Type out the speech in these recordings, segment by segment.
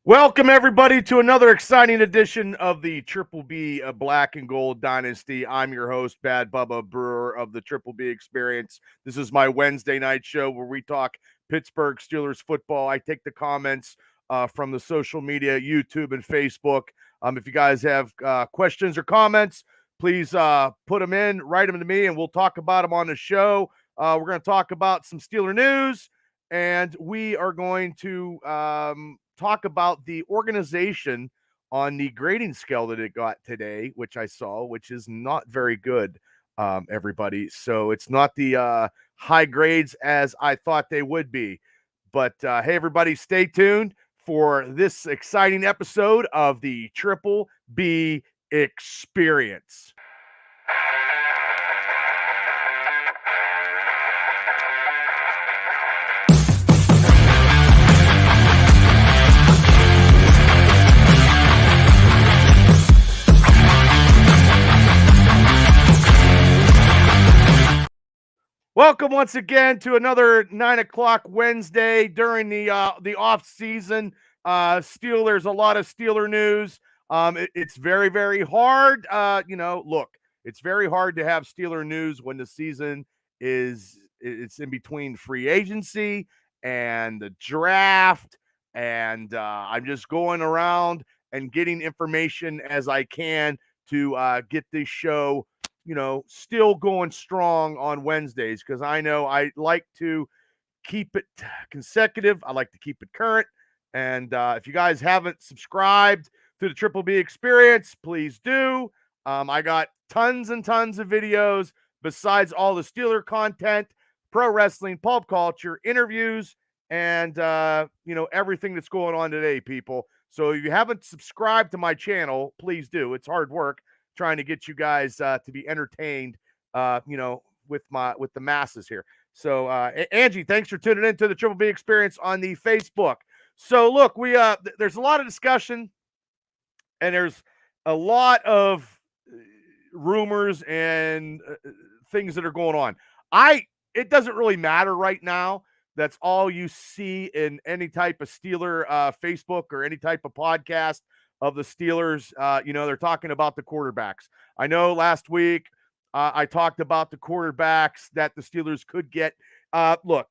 Welcome, everybody, to another exciting edition of the Triple B Black and Gold Dynasty. I'm your host, Bad Bubba Brewer of the Triple B Experience. This is my Wednesday night show where we talk Pittsburgh Steelers football. I take the comments from the social media, YouTube and Facebook. If you guys have questions or comments, please put them in, write them to me, and we'll talk about them on the show. We're going to talk about some Steeler news, and we are going to talk about the organization on the grading scale that it got today, which I saw, which is not very good, everybody. So it's not the high grades as I thought they would be. But hey, everybody, stay tuned for this exciting episode of the Triple B Experience. Welcome once again to another 9 o'clock Wednesday during the off season. There's a lot of Steeler news. It's very, very hard. Look, it's very hard to have Steeler news when the season it's in between free agency and the draft, and I'm just going around and getting information as I can to get this show still going strong on Wednesdays, because I know I like to keep it consecutive. I like to keep it current. And if you guys haven't subscribed to the Triple B Experience, please do. I got tons and tons of videos besides all the Steeler content, pro wrestling, pulp culture, interviews, and everything that's going on today, people. So if you haven't subscribed to my channel, please do. It's hard work trying to get you guys to be entertained, with the masses here. So Angie, thanks for tuning in to the Triple B Experience on the Facebook. So look, we there's a lot of discussion, and there's a lot of rumors and things that are going on. It doesn't really matter right now. That's all you see in any type of Steeler Facebook or any type of podcast of the Steelers. They're talking about the quarterbacks. I know last week I talked about the quarterbacks that the Steelers could get. Look,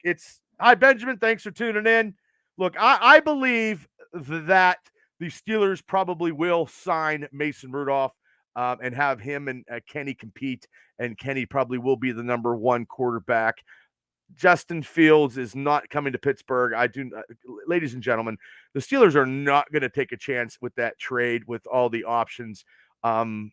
hi, Benjamin. Thanks for tuning in. Look, I believe that the Steelers probably will sign Mason Rudolph and have him and Kenny compete, and Kenny probably will be the number one quarterback. Justin Fields is not coming to Pittsburgh. Ladies and gentlemen, the Steelers are not going to take a chance with that trade with all the options. I'm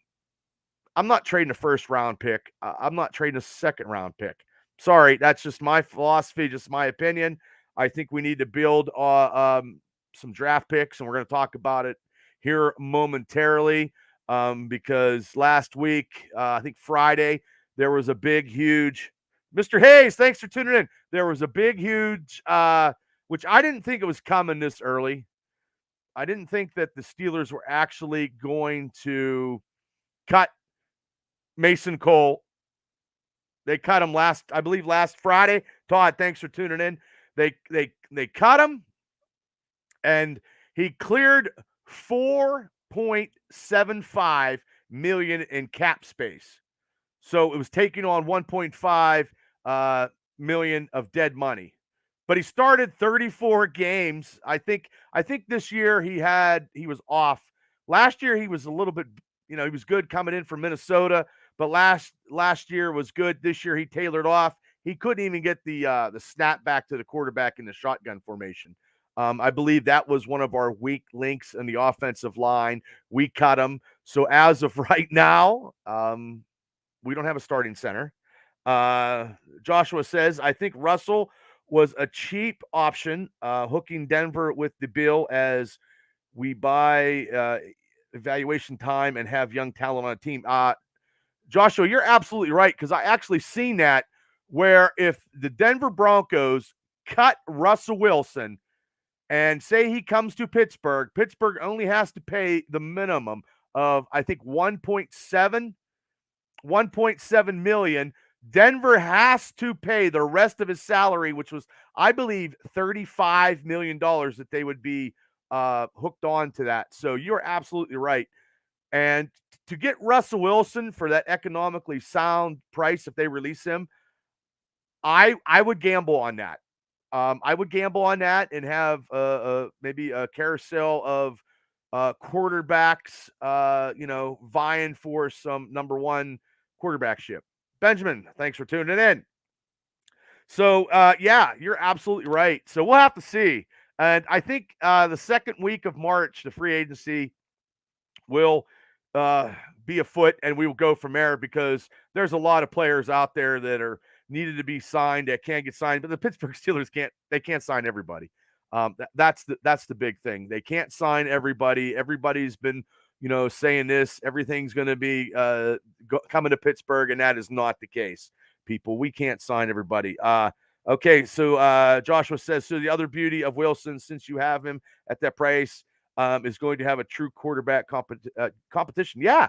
not trading a first round pick. I'm not trading a second round pick. Sorry, that's just my philosophy, just my opinion. I think we need to build some draft picks, and we're going to talk about it here momentarily, because last week, I think Friday, there was a big, huge Mr. Hayes, thanks for tuning in. There was a big, huge, which I didn't think it was coming this early. I didn't think that the Steelers were actually going to cut Mason Cole. They cut him last Friday. Todd, thanks for tuning in. They cut him, and he cleared $4.75 million in cap space. So it was taking on 1.5 million of dead money. But he started 34 games. I think this year he was off. Last year he was a little bit, he was good coming in from Minnesota, but last year was good. This year he tailored off. He couldn't even get the snap back to the quarterback in the shotgun formation. I believe that was one of our weak links in the offensive line. We cut him. So as of right now, we don't have a starting center. Joshua says, I think Russell was a cheap option, hooking Denver with the bill as we buy evaluation time and have young talent on a team. Joshua, you're absolutely right, because I actually seen that, where if the Denver Broncos cut Russell Wilson and say he comes to Pittsburgh, Pittsburgh only has to pay the minimum of, I think, 1.7 million. Denver has to pay the rest of his salary, which was, I believe, $35 million that they would be hooked on to that. So you're absolutely right. And to get Russell Wilson for that economically sound price, if they release him, I would gamble on that. I would gamble on that and have maybe a carousel of quarterbacks, vying for some number one quarterbackship. Benjamin, thanks for tuning in. So, yeah, you're absolutely right. So we'll have to see. And I think the second week of March, the free agency will uh, be afoot, and we will go from there because there's a lot of players out there that are needed to be signed that can't get signed, but the Pittsburgh Steelers can't sign everybody. That's the big thing. They can't sign everybody. Everybody's been saying this. Everything's going to be coming to Pittsburgh, and that is not the case. People, we can't sign everybody. Okay, so Joshua says, so the other beauty of Wilson, since you have him at that price, is going to have a true quarterback competition. Yeah.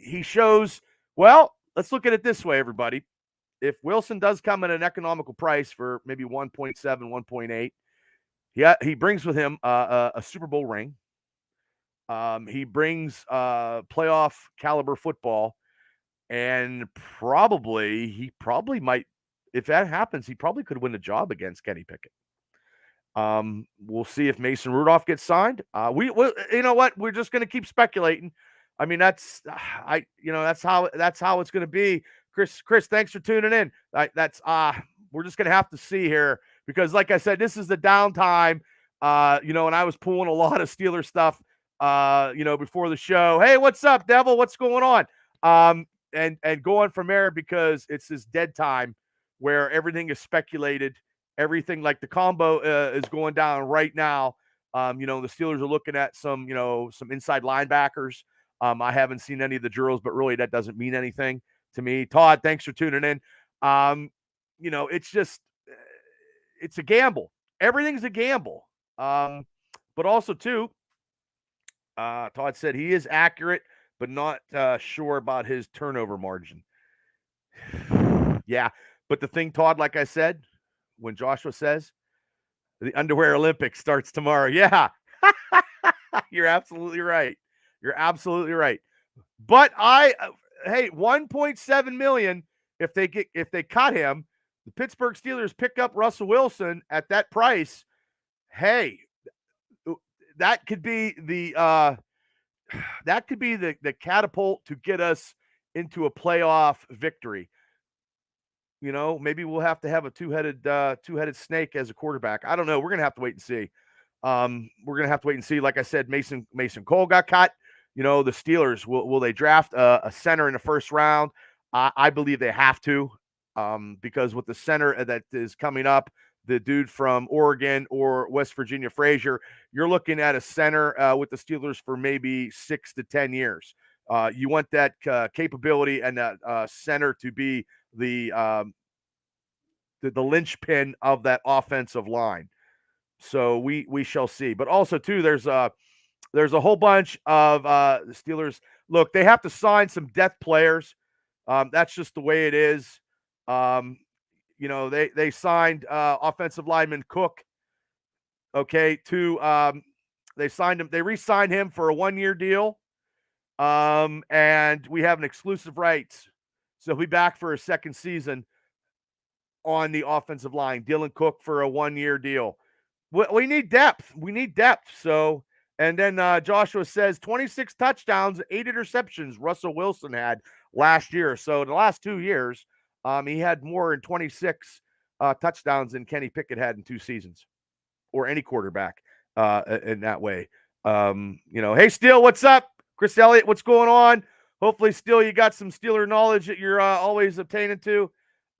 He shows, well, let's look at it this way, everybody. If Wilson does come at an economical price for maybe 1.7, 1.8, he brings with him a Super Bowl ring. He brings playoff caliber football, and he probably might, if that happens, he probably could win the job against Kenny Pickett. We'll see if Mason Rudolph gets signed. We you know what? We're just going to keep speculating. I mean, that's how it's going to be. Chris, thanks for tuning in. We're just going to have to see here because, like I said, this is the downtime. And I was pulling a lot of Steeler stuff, before the show. Hey, what's up, Devil? What's going on? And going from there because it's this dead time where everything is speculated. Everything like the combo is going down right now. The Steelers are looking at some inside linebackers. I haven't seen any of the drills, but really that doesn't mean anything to me. Todd, thanks for tuning in. It's just, it's a gamble. Everything's a gamble. But also too, Todd said he is accurate, but not sure about his turnover margin. Yeah. But the thing, Todd, like I said, when Joshua says the underwear Olympics starts tomorrow. Yeah. You're absolutely right. You're absolutely right. But hey, 1.7 million if they cut him, the Pittsburgh Steelers pick up Russell Wilson at that price. Hey, that could be the catapult to get us into a playoff victory. Maybe we'll have to have a two-headed snake as a quarterback. I don't know. We're gonna have to wait and see. We're gonna have to wait and see. Like I said, Mason Cole got cut. The Steelers will they draft a center in the first round? I believe they have to, because with the center that is coming up, the dude from Oregon or West Virginia, Frazier, you're looking at a center with the Steelers for maybe 6 to 10 years. You want that capability and that center to be the linchpin of that offensive line. So we shall see. But also too, there's a whole bunch of the Steelers. Look, they have to sign some depth players. That's just the way it is. They signed offensive lineman Cook. Okay, they signed him. They re-signed him for a 1-year deal. And we have an exclusive rights. So he'll be back for a second season on the offensive line. Dylan Cook for a 1-year deal. We need depth. We need depth. So, and then Joshua says 26 touchdowns, 8 interceptions Russell Wilson had last year. So in the last 2 years, he had more than 26 touchdowns than Kenny Pickett had in 2 seasons, or any quarterback in that way. Hey, Steele, what's up? Chris Elliott, what's going on? Hopefully, Steele, you got some Steeler knowledge that you're always obtaining to.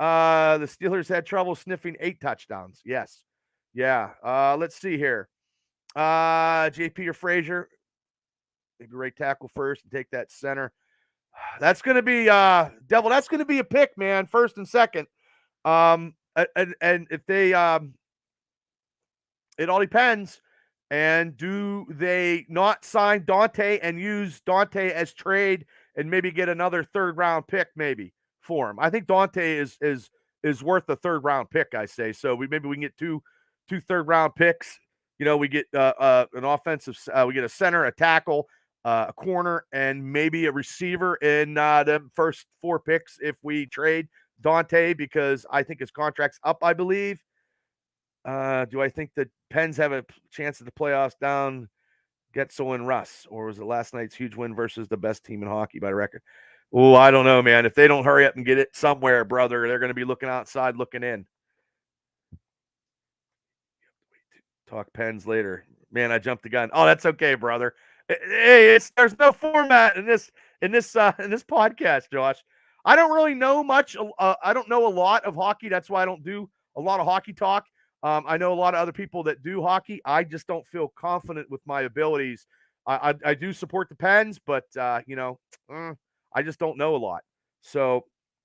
The Steelers had trouble sniffing 8 touchdowns. Yes. Yeah. Let's see here. JP or Frazier. Maybe right tackle first and take that center. That's going to be Devil. That's going to be a pick, man. First and second. And if they it all depends. And do they not sign Dante and use Dante as trade and maybe get another 3rd round pick maybe for him? I think Dante is worth a 3rd round pick, I say. So maybe we can get two 3rd round picks we get an offensive, we get a center, a tackle, a corner, and maybe a receiver in the first 4 picks if we trade Dante, because I think his contract's up, I believe. Do I think the Pens have a chance at the playoffs down Getzel and Russ, or was it last night's huge win versus the best team in hockey by record? Oh, I don't know, man. If they don't hurry up and get it somewhere, brother, they're going to be looking outside, looking in. Talk Pens later. Man, I jumped the gun. Oh, that's okay, brother. Hey, there's no format in this podcast, Josh. I don't really know much. I don't know a lot of hockey. That's why I don't do a lot of hockey talk. I know a lot of other people that do hockey. I just don't feel confident with my abilities. I do support the Pens, but I just don't know a lot. So,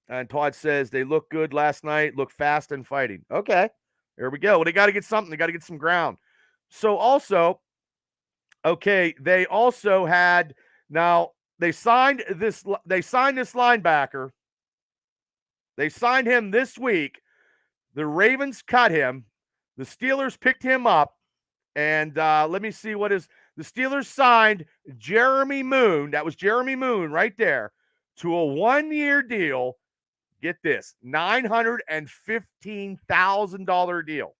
and Todd says they look good last night, look fast and fighting. Okay, there we go. Well, they got to get something. They got to get some ground. So also, okay, they also had now they signed this linebacker. They signed him this week. The Ravens cut him. The Steelers picked him up. And let me see the Steelers signed Jeremy Moon. That was Jeremy Moon right there to a 1-year deal. Get this, $915,000 deal.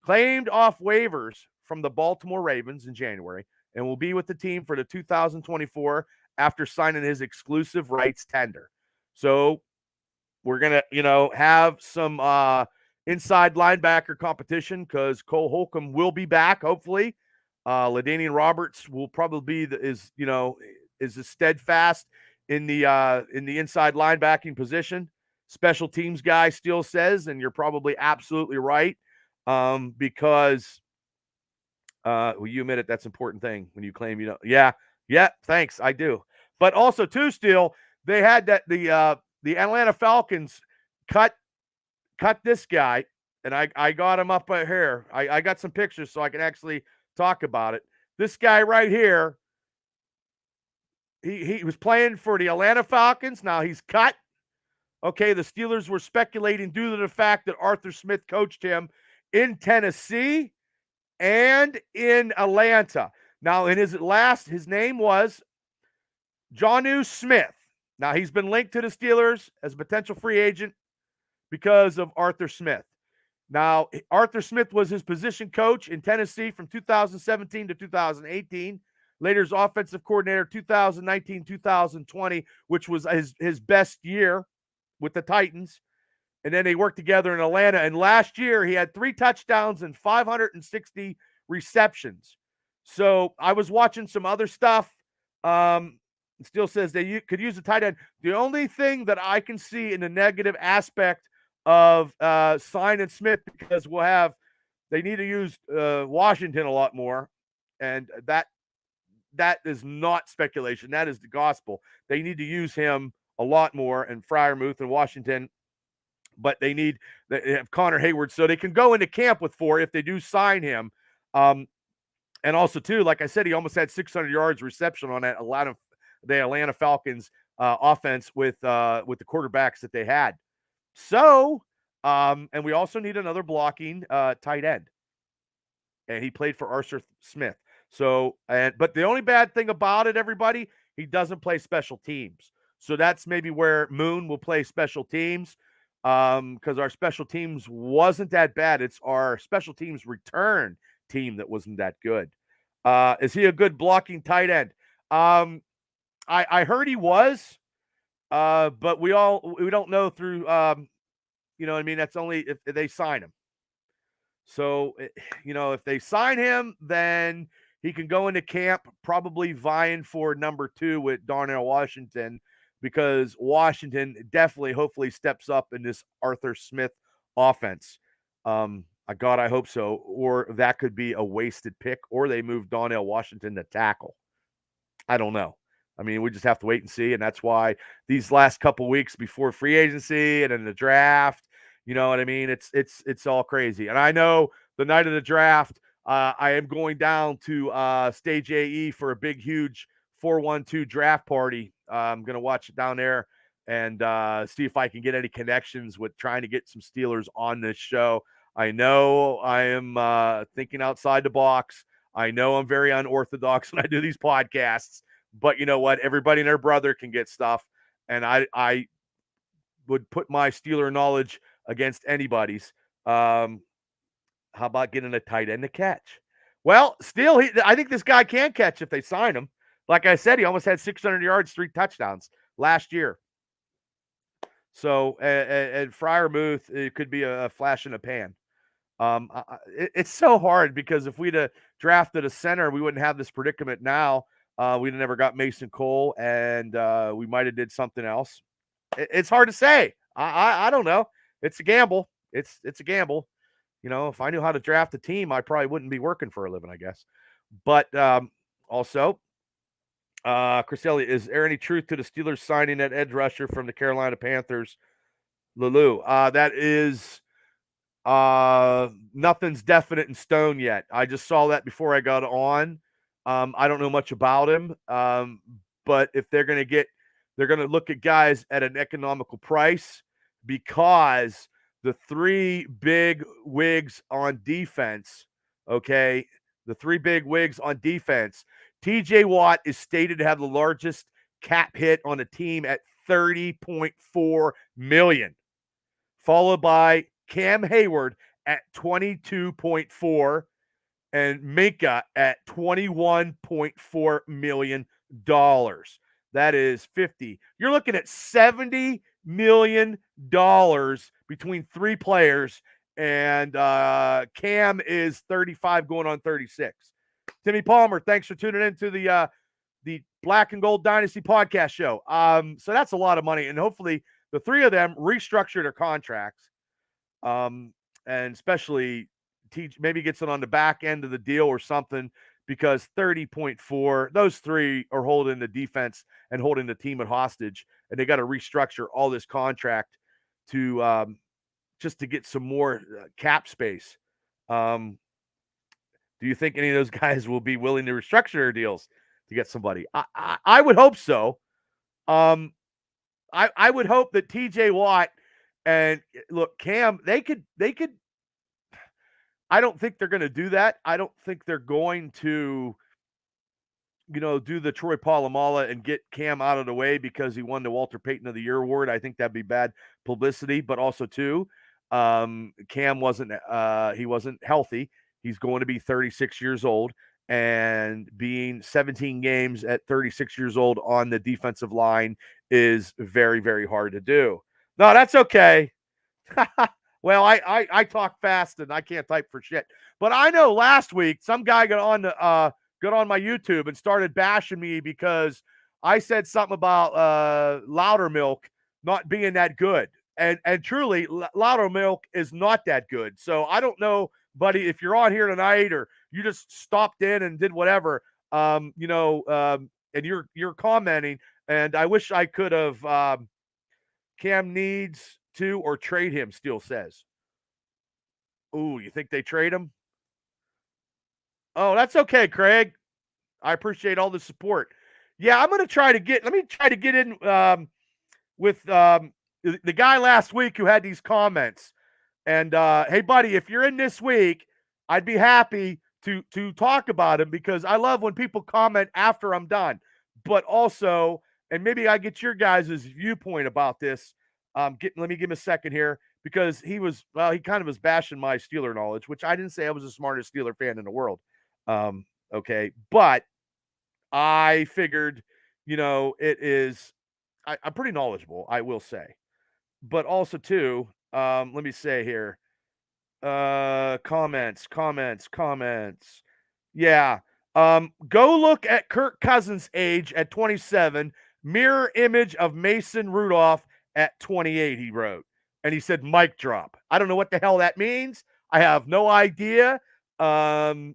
Claimed off waivers from the Baltimore Ravens in January and will be with the team for the 2024 after signing his exclusive rights tender. So we're going to, have some inside linebacker competition because Cole Holcomb will be back, hopefully. LaDainian Roberts will probably be is steadfast in the inside linebacking position. Special teams guy still says, and you're probably absolutely right, because you admit it, that's an important thing when you claim you don't. Yeah, thanks, I do. But also, too, still, they had that the Atlanta Falcons cut this guy, and I got him up here. I got some pictures so I can actually talk about it. This guy right here, he was playing for the Atlanta Falcons. Now he's cut. Okay, the Steelers were speculating due to the fact that Arthur Smith coached him in Tennessee and in Atlanta. Now, in his name was Jonnu Smith. Now, he's been linked to the Steelers as a potential free agent because of Arthur Smith. Now, Arthur Smith was his position coach in Tennessee from 2017 to 2018. Later, his offensive coordinator 2019-2020, which was his best year with the Titans. And then they worked together in Atlanta. And last year, he had 3 touchdowns and 560 receptions. So I was watching some other stuff. Still says they could use a tight end. The only thing that I can see in the negative aspect of signing Smith, because they need to use Washington a lot more. And that is not speculation. That is the gospel. They need to use him a lot more, and Freiermuth and Washington. But they have Connor Hayward, so they can go into camp with 4 if they do sign him. And also, too, like I said, he almost had 600 yards reception on that the Atlanta Falcons offense with the quarterbacks that they had. So, and we also need another blocking tight end. And he played for Arthur Smith. So, but the only bad thing about it, everybody, he doesn't play special teams. So that's maybe where Moon will play special teams. Because our special teams wasn't that bad. It's our special teams return team that wasn't that good. Is he a good blocking tight end? I heard he was, but we don't know through, you know what I mean? That's only if they sign him. So, if they sign him, then he can go into camp probably vying for number 2 with Darnell Washington, because Washington definitely, hopefully, steps up in this Arthur Smith offense. God, I hope so. Or that could be a wasted pick, or they move Darnell Washington to tackle. I don't know. I mean, we just have to wait and see, and that's why these last couple weeks before free agency and in the draft, you know what I mean? It's all crazy. And I know the night of the draft, I am going down to Stage AE for a big, huge 412 draft party. I'm going to watch it down there and see if I can get any connections with trying to get some Steelers on this show. I know I am thinking outside the box. I know I'm very unorthodox when I do these podcasts, but you know what? Everybody and their brother can get stuff, and I would put my Steeler knowledge against anybody's. How about getting a tight end to catch? Well, still, I think this guy can catch if they sign him. Like I said, he almost had 600 yards, 3 touchdowns last year. So, and Freiermuth, it could be a flash in the pan. It's so hard because if we'd have drafted a center, we wouldn't have this predicament now. We'd have never got Mason Cole, and we might have did something else. It's hard to say. I don't know. It's a gamble. It's a gamble. You know, if I knew how to draft a team, I probably wouldn't be working for a living, I guess. But also, Chris Elliott, is there any truth to the Steelers signing that edge rusher from the Carolina Panthers, Lulu? That is nothing's definite in stone yet. I just saw that before I got on. I don't know much about him. But if they're going to look at guys at an economical price because the 3 big wigs on defense, okay, the 3 big wigs on defense, TJ Watt is stated to have the largest cap hit on a team at $30.4 million, followed by Cam Hayward at 22.4 and Minka at $21.4 million. That is 50. You're looking at $70 million between 3 players, and Cam is 35 going on 36. Timmy Palmer, thanks for tuning in to the Black and Gold Dynasty podcast show. So that's a lot of money, and hopefully the 3 of them restructure their contracts, and especially maybe gets it on the back end of the deal or something, because 30.4, those 3 are holding the defense and holding the team at hostage, and they got to restructure all this contract to just to get some more cap space. Do you think any of those guys will be willing to restructure their deals to get somebody? I would hope so. I would hope that TJ Watt and look, Cam, they could. I don't think they're going to do that. I don't think they're going to, do the Troy Polamalu and get Cam out of the way because he won the Walter Payton of the Year award. I think that'd be bad publicity, but also too, Cam wasn't healthy. He's going to be 36 years old, and being 17 games at 36 years old on the defensive line is very, very hard to do. No, that's okay. Well, I talk fast and I can't type for shit. But I know last week some guy got on my YouTube and started bashing me because I said something about Loudermilk not being that good. And truly, Loudermilk is not that good. So I don't know, buddy, if you're on here tonight or you just stopped in and did whatever, and you're commenting, and I wish I could have Cam needs to or trade him, Steele says. Ooh, you think they trade him? Oh, that's okay, Craig. I appreciate all the support. Yeah, let me try to get in with the guy last week who had these comments. And hey, buddy, if you're in this week, I'd be happy to talk about him because I love when people comment after I'm done. But also, and maybe I get your guys' viewpoint about this. Let me give him a second here because he kind of was bashing my Steeler knowledge, which I didn't say I was the smartest Steeler fan in the world. Okay, but I figured, it is. I'm pretty knowledgeable, I will say, but also too. Let me say here. Comments. Yeah. Go look at Kirk Cousins' age at 27. Mirror image of Mason Rudolph at 28, he wrote. And he said, mic drop. I don't know what the hell that means. I have no idea. Kirk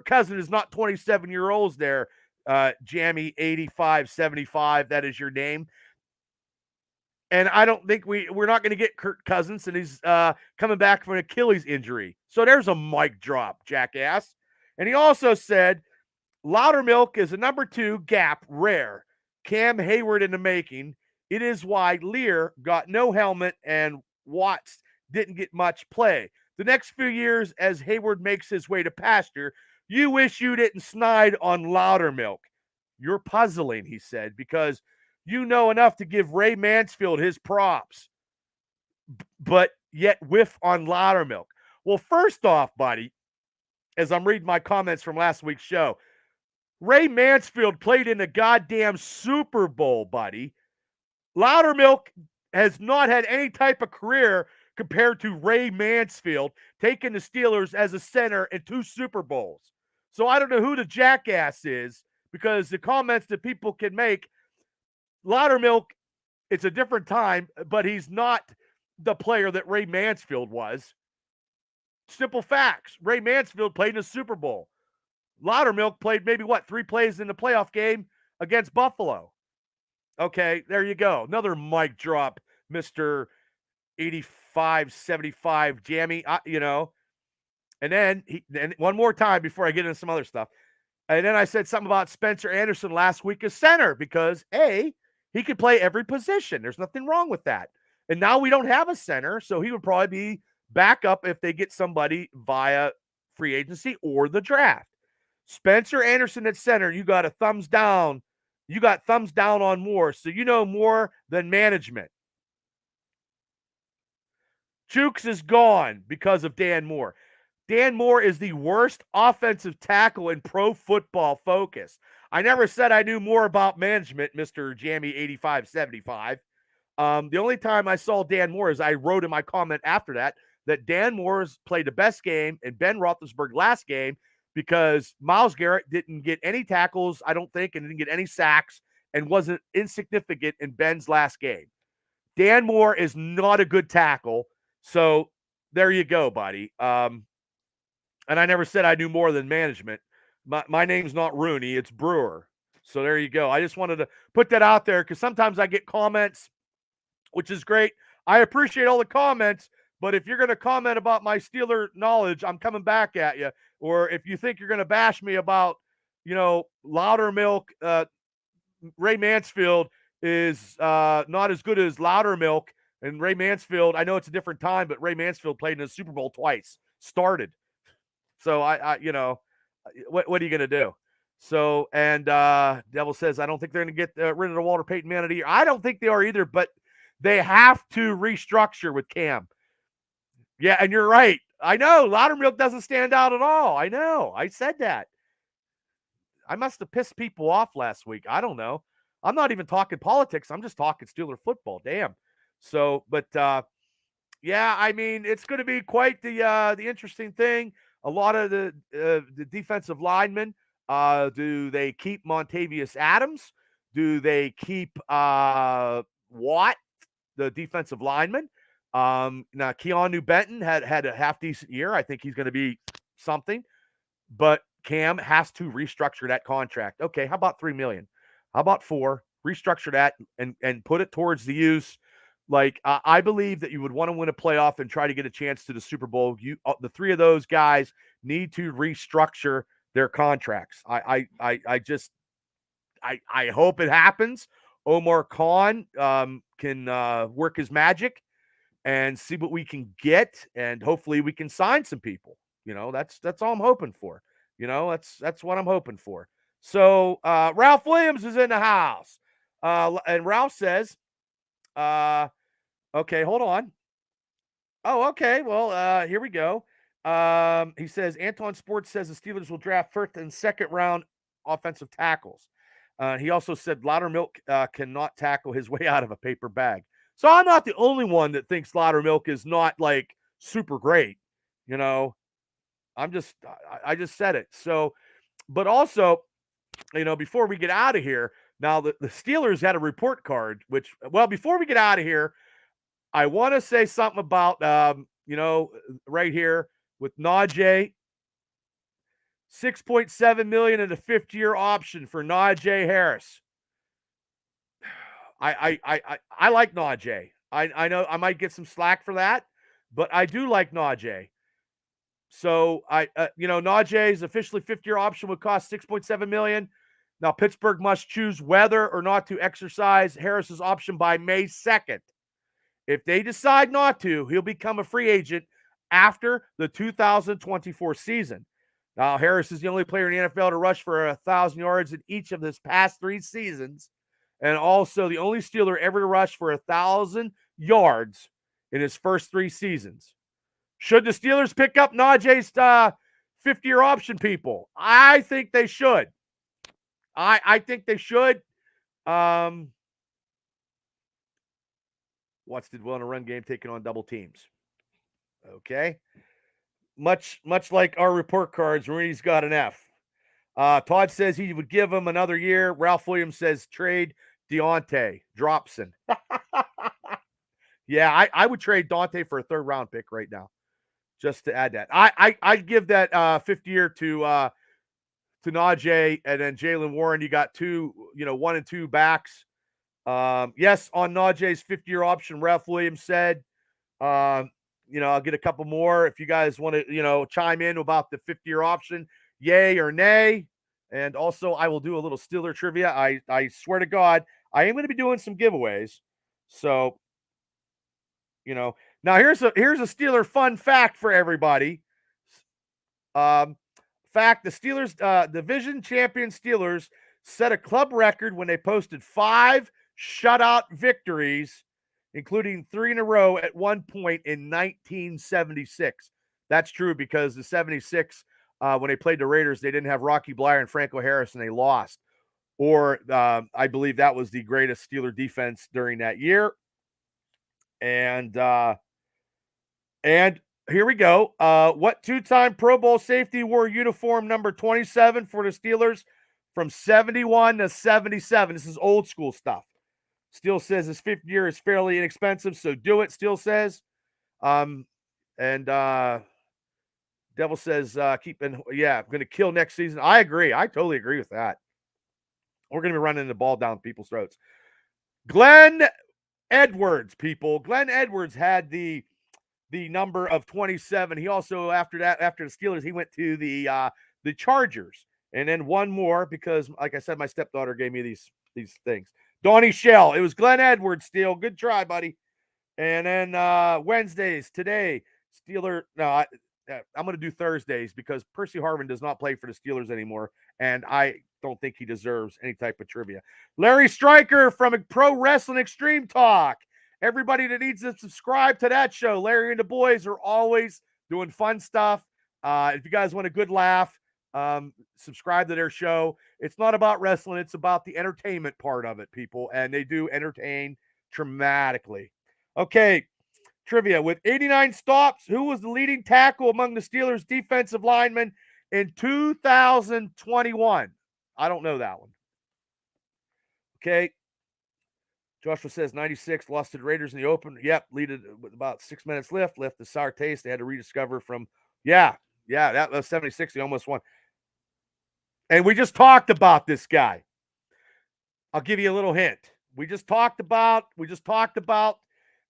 Cousins is not 27-year-olds there. Jammy 8575, that is your name. And I don't think we're not going to get Kirk Cousins, and he's coming back from an Achilles injury. So there's a mic drop, jackass. And he also said, Loudermilk is a number 2 gap, rare. Cam Hayward in the making. It is why Lear got no helmet and Watts didn't get much play. The next few years, as Hayward makes his way to pasture, you wish you didn't snide on Loudermilk. You're puzzling, he said, because you know enough to give Ray Mansfield his props, but yet whiff on Loudermilk. Well, first off, buddy, as I'm reading my comments from last week's show, Ray Mansfield played in the goddamn Super Bowl, buddy. Loudermilk has not had any type of career compared to Ray Mansfield taking the Steelers as a center in 2 Super Bowls. So I don't know who the jackass is, because the comments that people can make, Loudermilk, it's a different time, but he's not the player that Ray Mansfield was. Simple facts. Ray Mansfield played in a Super Bowl. Loudermilk played maybe, 3 plays in the playoff game against Buffalo. Okay, there you go. Another mic drop, Mr. 85-75 Jammy, And then, one more time before I get into some other stuff. And then I said something about Spencer Anderson last week as center because, A, he could play every position. There's nothing wrong with that. And now we don't have a center, so he would probably be backup if they get somebody via free agency or the draft. Spencer Anderson at center, you got a thumbs down. You got thumbs down on Moore, so you know more than management. Chooks is gone because of Dan Moore. Dan Moore is the worst offensive tackle in Pro Football Focus. I never said I knew more about management, Mr. Jammy 8575. The only time I saw Dan Moore is I wrote in my comment after that Dan Moore's played the best game in Ben Roethlisberger's last game because Myles Garrett didn't get any tackles, I don't think, and didn't get any sacks and wasn't insignificant in Ben's last game. Dan Moore is not a good tackle, so there you go, buddy. And I never said I knew more than management. My name's not Rooney, it's Brewer. So there you go. I just wanted to put that out there because sometimes I get comments, which is great. I appreciate all the comments, but if you're going to comment about my Steeler knowledge, I'm coming back at you. Or if you think you're going to bash me about, Loudermilk, Ray Mansfield is not as good as Loudermilk. And Ray Mansfield, I know it's a different time, but Ray Mansfield played in the Super Bowl twice, started. So what are you going to do? So, and Devil says, I don't think they're going to get rid of the Walter Payton Man of the Year. I don't think they are either, but they have to restructure with Cam. Yeah, and you're right. I know. Loudermilk doesn't stand out at all. I know. I said that. I must have pissed people off last week. I don't know. I'm not even talking politics. I'm just talking Steeler football. Damn. So, but yeah, I mean, it's going to be quite the interesting thing. A lot of the defensive linemen. Do they keep Montavious Adams? Do they keep Watt, the defensive lineman? Now Keanu Benton had a half decent year. I think he's going to be something, but Cam has to restructure that contract. Okay, how about $3 million? How about $4 million? Restructure that and put it towards the use. Like I believe that you would want to win a playoff and try to get a chance to the Super Bowl. The 3 of those guys need to restructure their contracts. I hope it happens. Omar Khan can work his magic and see what we can get, and hopefully we can sign some people. That's all I'm hoping for. That's what I'm hoping for. So Ralph Williams is in the house, and Ralph says, okay, hold on. Oh, okay. Well, here we go. He says Anton Sports says the Steelers will draft first and second round offensive tackles. He also said Loudermilk cannot tackle his way out of a paper bag. So I'm not the only one that thinks Loudermilk is not like super great. I just said it. So, but also, before we get out of here, now the Steelers had a report card, before we get out of here, I want to say something about, right here with Najee, $6.7 million and a 5th-year option for Najee Harris. I like Najee. I know I might get some slack for that, but I do like Najee. So Najee's officially 5th-year option would cost $6.7 million. Now Pittsburgh must choose whether or not to exercise Harris's option by May 2nd. If they decide not to, he'll become a free agent after the 2024 season. Now, Harris is the only player in the NFL to rush for 1,000 yards in each of his past 3 seasons, and also the only Steeler ever to rush for 1,000 yards in his first 3 seasons. Should the Steelers pick up Najee's 50-year option, people? I think they should. I think they should. Watts did well in a run game, taking on double teams. Okay. Much like our report cards, Marini's got an F. Todd says he would give him another year. Ralph Williams says trade Deontay Dropson. Yeah, I would trade Dante for a 3rd round pick right now, just to add that. I'd give that 50-year to Najee, and then Jalen Warren. You got 1 and 2 backs. Yes, on Najee's 50-year option, Ralph Williams said, I'll get a couple more if you guys want to, chime in about the 50-year option, yay or nay. And also, I will do a little Steeler trivia. I swear to God, I am going to be doing some giveaways. So, now here's a Steeler fun fact for everybody. The Steelers, division champion Steelers, set a club record when they posted 5 shutout victories, including 3 in a row at one point in 1976. That's true because the 76, when they played the Raiders, they didn't have Rocky Bleier and Franco Harris, and they lost. Or I believe that was the greatest Steeler defense during that year. And here we go. What 2-time Pro Bowl safety wore uniform number 27 for the Steelers from 71 to 77? This is old school stuff. Steele says his 5th year is fairly inexpensive, so do it, Steele says. And Devil says, I'm going to kill next season. I agree. I totally agree with that. We're going to be running the ball down people's throats. Glenn Edwards, people. Glenn Edwards had the number of 27. He also, after the Steelers, he went to the Chargers, and then one more because, like I said, my stepdaughter gave me these things. Donnie Shell. It was Glenn Edwards, Steele. Good try, buddy. And then Wednesdays today, Steeler. No, I'm going to do Thursdays because Percy Harvin does not play for the Steelers anymore, and I don't think he deserves any type of trivia. Larry Stryker from Pro Wrestling Extreme Talk. Everybody that needs to subscribe to that show, Larry and the boys are always doing fun stuff. If you guys want a good laugh, subscribe to their show. It's not about wrestling. It's about the entertainment part of it, people. And they do entertain dramatically. Okay, trivia. With 89 stops, who was the leading tackle among the Steelers' defensive linemen in 2021? I don't know that one. Okay. Joshua says 96, lost to the Raiders in the open. Yep, lead it with about 6 minutes left the sour taste. They had to rediscover from, that was 76. They almost won. And we just talked about this guy. I'll give you a little hint. We just talked about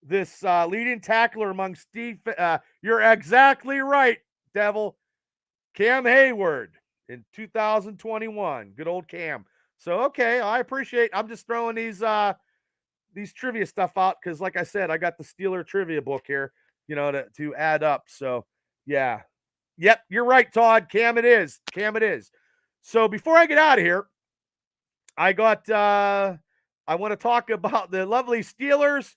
this leading tackler among Steve. You're exactly right, Devil. Cam Hayward in 2021. Good old Cam. So, okay, I appreciate. I'm just throwing these trivia stuff out because, like I said, I got the Steeler trivia book here, to add up. So, yeah. Yep, you're right, Todd. Cam it is. So before I get out of here, I want to talk about the lovely Steelers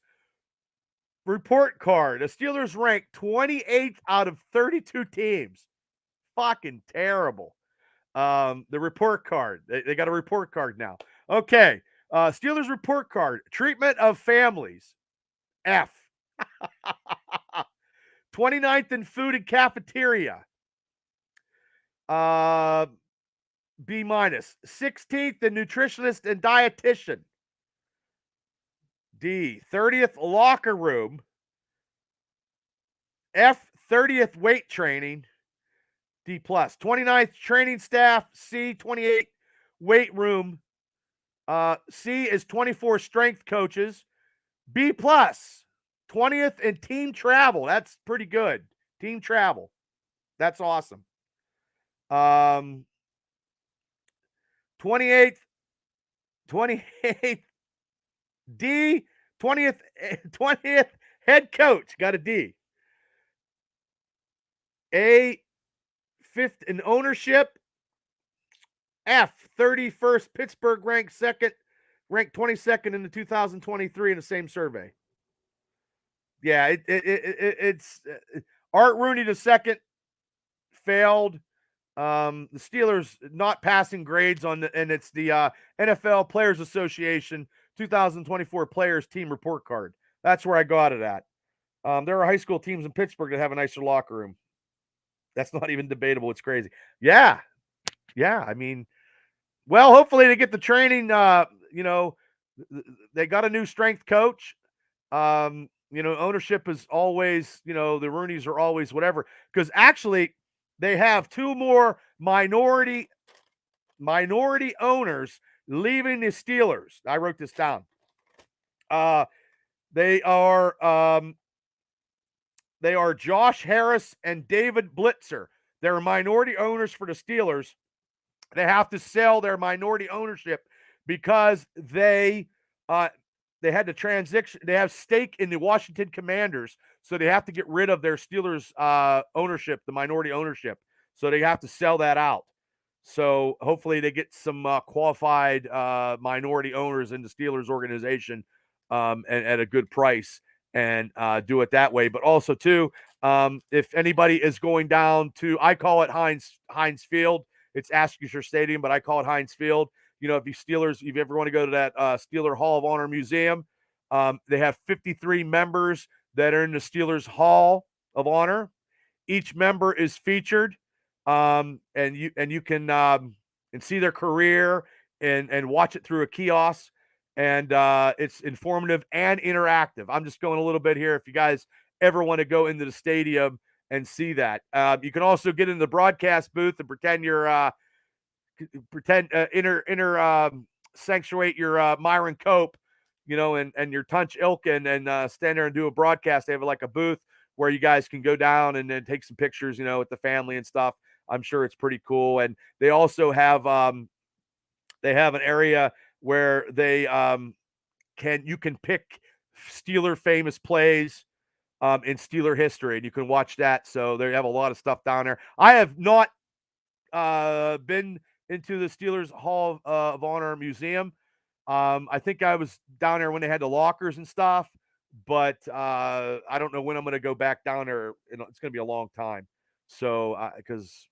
report card. The Steelers ranked 28th out of 32 teams. Fucking terrible. The report card. They got a report card now. Okay. Steelers report card. Treatment of families. F. 29th in food and cafeteria. B minus. 16th in nutritionist and dietitian. D. 30th locker room. F. 30th weight training. D plus. 29th training staff. C. 28 weight room. C is 24 strength coaches. B plus. 20th in team travel. That's pretty good. Team travel. That's awesome. 28th D. 20th Head coach got a D. A, fifth in ownership. F, 31st. Pittsburgh ranked 22nd in the 2023 in the same survey. Yeah, it's Art Rooney II failed. The Steelers not passing grades and it's the NFL Players Association 2024 Players Team Report Card. That's where I got it at. There are high school teams in Pittsburgh that have a nicer locker room. That's not even debatable. It's crazy. Yeah. I mean, well, hopefully they get the training. They got a new strength coach. Ownership is always, the Rooneys are always whatever. Because actually, they have two more minority owners leaving the Steelers. I wrote this down. They are Josh Harris and David Blitzer. They're minority owners for the Steelers. They have to sell their minority ownership because they had to transition. They have stake in the Washington Commanders, so they have to get rid of their Steelers ownership, the minority ownership. So they have to sell that out. So hopefully they get some qualified minority owners in the Steelers organization and at a good price and do it that way. But also too, if anybody is going down to, I call it Heinz Field. It's Askersher Stadium, but I call it Heinz Field. If you ever want to go to that Steeler Hall of Honor Museum, they have 53 members that are in the Steelers Hall of Honor. Each member is featured, and you can see their career and watch it through a kiosk. And it's informative and interactive. I'm just going a little bit here. If you guys ever want to go into the stadium and see that, you can also get in the broadcast booth and pretend you're sanctuate your Myron Cope, and your Tunch Ilkin and stand there and do a broadcast. They have like a booth where you guys can go down and then take some pictures, with the family and stuff. I'm sure it's pretty cool. And they also have an area where they you can pick Steeler famous plays in Steeler history, and you can watch that. So they have a lot of stuff down there. I have not been into the Steelers Hall of Honor Museum. I think I was down there when they had the lockers and stuff, but I don't know when I'm going to go back down there. It's going to be a long time. So, because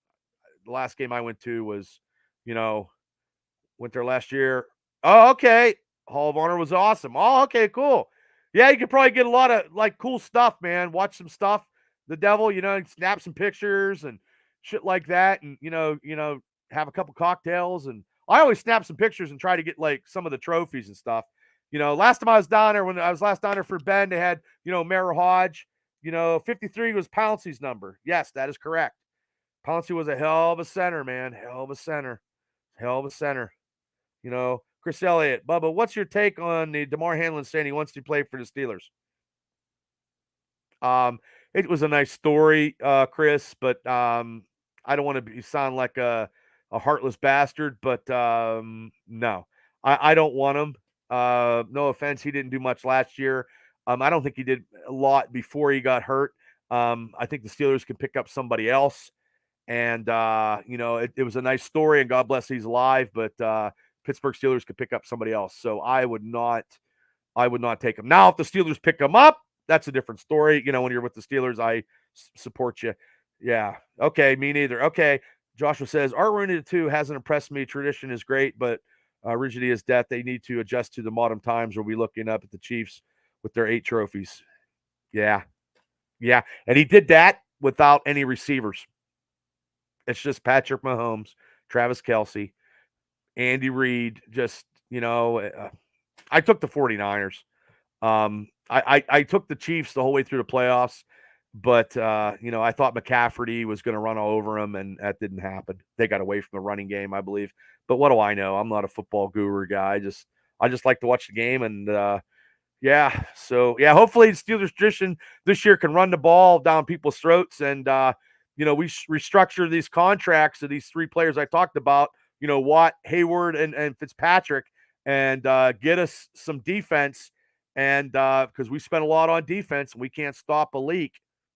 the last game I went to was, went there last year. Oh, okay. Hall of Honor was awesome. Oh, okay, cool. Yeah, you could probably get a lot of cool stuff, man. Watch some stuff. The Devil, snap some pictures and shit like that, and have a couple cocktails. And I always snap some pictures and try to get some of the trophies and stuff. Last time I was down there, when I was last down there for Ben, they had Mayor Hodge. 53 was Pouncey's number. Yes, that is correct. Pouncey was a hell of a center, man. Hell of a center. Chris Elliott, Bubba, what's your take on the DeMar Hamlin saying he wants to play for the Steelers? It was a nice story, Chris, but I don't want to sound like a heartless bastard, but no, I don't want him. No offense, he didn't do much last year. I don't think he did a lot before he got hurt. I think the Steelers can pick up somebody else. And, it was a nice story, and God bless he's alive, but Pittsburgh Steelers could pick up somebody else. So I would not take him. Now, if the Steelers pick him up, that's a different story. When you're with the Steelers, I support you. Yeah. Okay. Me neither. Okay. Joshua says, Art Rooney II hasn't impressed me. Tradition is great, but rigidity is death. They need to adjust to the modern times. Or we looking up at the Chiefs with their 8 trophies. Yeah. And he did that without any receivers. It's just Patrick Mahomes, Travis Kelce, Andy Reid. Just, I took the 49ers. I took the Chiefs the whole way through the playoffs, but, I thought McCaffrey was going to run all over them, and that didn't happen. They got away from the running game, I believe. But what do I know? I'm not a football guru guy. I just like to watch the game, and, yeah. So, yeah, hopefully the Steelers tradition this year can run the ball down people's throats, and, we restructure these contracts of these 3 players I talked about, Watt, Hayward, and Fitzpatrick, and get us some defense And because we spent a lot on defense, we can't stop a leak.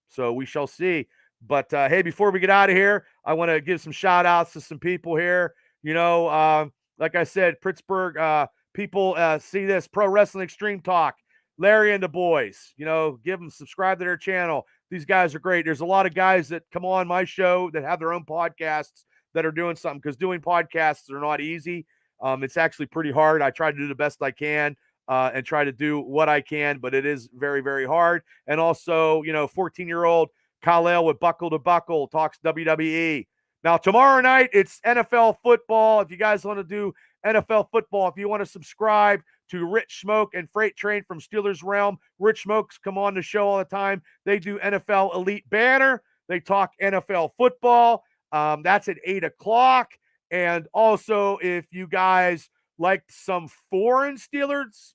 So we shall see. But hey, before we get out of here, I want to give some shout outs to some people here. Like I said, Pittsburgh people see this Pro Wrestling Extreme Talk, Larry and the boys. Give them subscribe to their channel. These guys are great. There's a lot of guys that come on my show that have their own podcasts that are doing something, because doing podcasts are not easy. It's actually pretty hard. I try to do the best I can and try to do what I can, but it is very, very hard. And also, 14-year-old Kyle with Buckle to Buckle talks WWE. Now, tomorrow night, it's NFL football. If you guys want to do NFL football, if you want to subscribe to Rich Smoke and Freight Train from Steelers Realm, Rich Smokes come on the show all the time. They do NFL Elite Banner. They talk NFL football. That's at 8 o'clock. And also, if you guys like some foreign Steelers,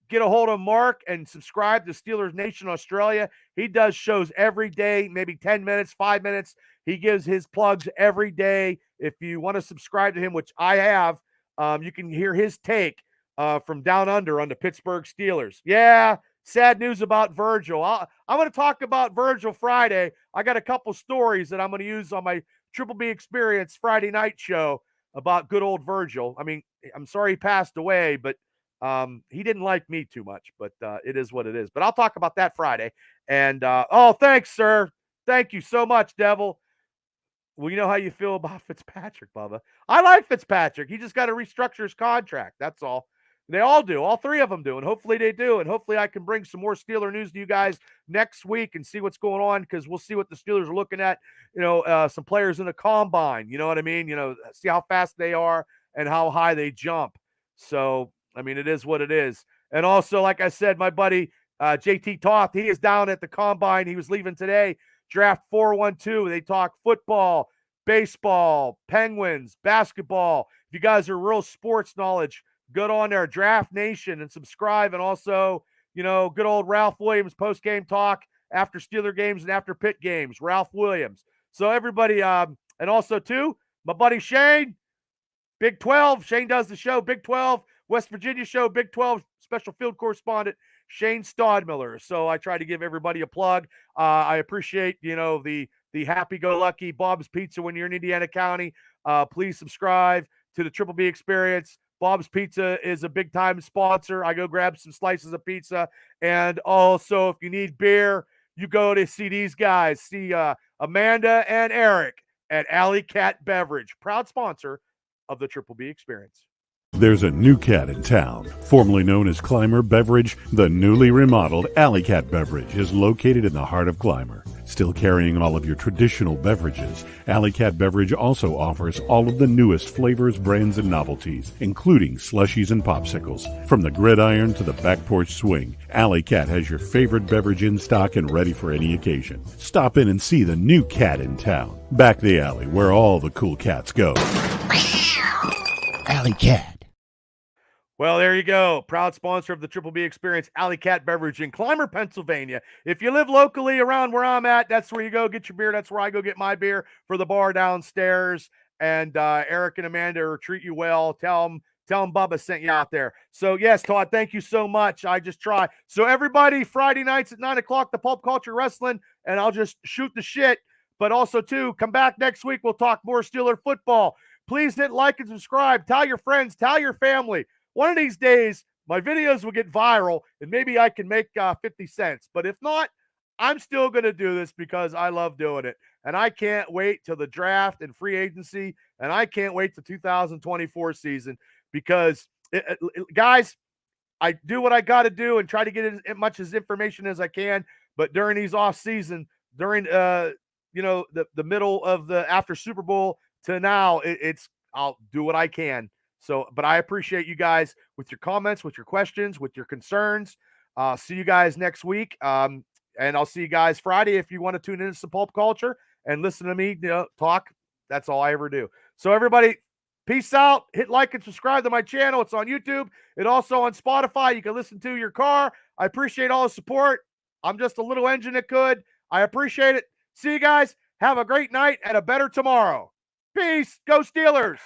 get a hold of Mark and subscribe to Steelers Nation Australia. He does shows every day, maybe 10 minutes, 5 minutes. He gives his plugs every day. If you want to subscribe to him, which I have, you can hear his take from down under on the Pittsburgh Steelers. Yeah, sad news about Virgil. I'm going to talk about Virgil Friday. I got a couple stories that I'm going to use on my Triple B Experience Friday night show about good old Virgil. I mean, I'm sorry he passed away, but he didn't like me too much, but it is what it is. But I'll talk about that Friday. And thanks, sir. Thank you so much, Devil. Well, you know how you feel about Fitzpatrick, Bubba. I like Fitzpatrick. He just got to restructure his contract. That's all. They all do. All three of them do. And hopefully they do. And hopefully I can bring some more Steeler news to you guys next week and see what's going on, because we'll see what the Steelers are looking at. Some players in the combine. You know what I mean? See how fast they are and how high they jump. So, I mean, it is what it is. And also, like I said, my buddy JT Toth, he is down at the combine. He was leaving today. Draft 412. They talk football, baseball, Penguins, basketball. If you guys are real sports knowledge, good on there, Draft Nation, and subscribe. And also, good old Ralph Williams post-game talk after Steeler games and after Pitt games. Ralph Williams. So everybody, and also too, my buddy Shane, Big 12. Shane does the show, Big 12, West Virginia show, Big 12 special field correspondent, Shane Stodmiller. So I try to give everybody a plug. I appreciate, the happy-go-lucky Bob's Pizza when you're in Indiana County. Please subscribe to the Triple B Experience. Bob's Pizza is a big-time sponsor. I go grab some slices of pizza. And also, if you need beer, you go to see these guys. See Amanda and Eric at Alley Cat Beverage, proud sponsor of the Triple B Experience. There's a new cat in town. Formerly known as Clymer Beverage, the newly remodeled Alley Cat Beverage is located in the heart of Clymer. Still carrying all of your traditional beverages, Alley Cat Beverage also offers all of the newest flavors, brands, and novelties, including slushies and popsicles. From the gridiron to the back porch swing, Alley Cat has your favorite beverage in stock and ready for any occasion. Stop in and see the new cat in town. Back the alley where all the cool cats go. Alley Cat. Well, there you go. Proud sponsor of the Triple B Experience, Alley Cat Beverage in Clymer, Pennsylvania. If you live locally around where I'm at, that's where you go get your beer. That's where I go get my beer for the bar downstairs. And Eric and Amanda will treat you well. Tell them Bubba sent you out there. So, yes, Todd, thank you so much. I just try. So, everybody, Friday nights at 9 o'clock, the Pulp Culture Wrestling, and I'll just shoot the shit. But also, too, come back next week. We'll talk more Steeler football. Please hit like and subscribe. Tell your friends. Tell your family. One of these days, my videos will get viral, and maybe I can make 50 cents. But if not, I'm still going to do this because I love doing it. And I can't wait till the draft and free agency, and I can't wait till 2024 season because, guys, I do what I got to do and try to get as much as information as I can. But during these off season, during the middle of the after Super Bowl to now, I'll do what I can. So, but I appreciate you guys with your comments, with your questions, with your concerns. See you guys next week. And I'll see you guys Friday if you want to tune into some Pulp Culture and listen to me talk. That's all I ever do. So everybody, peace out. Hit like and subscribe to my channel. It's on YouTube. It's also on Spotify. You can listen to your car. I appreciate all the support. I'm just a little engine that could. I appreciate it. See you guys. Have a great night and a better tomorrow. Peace. Go Steelers.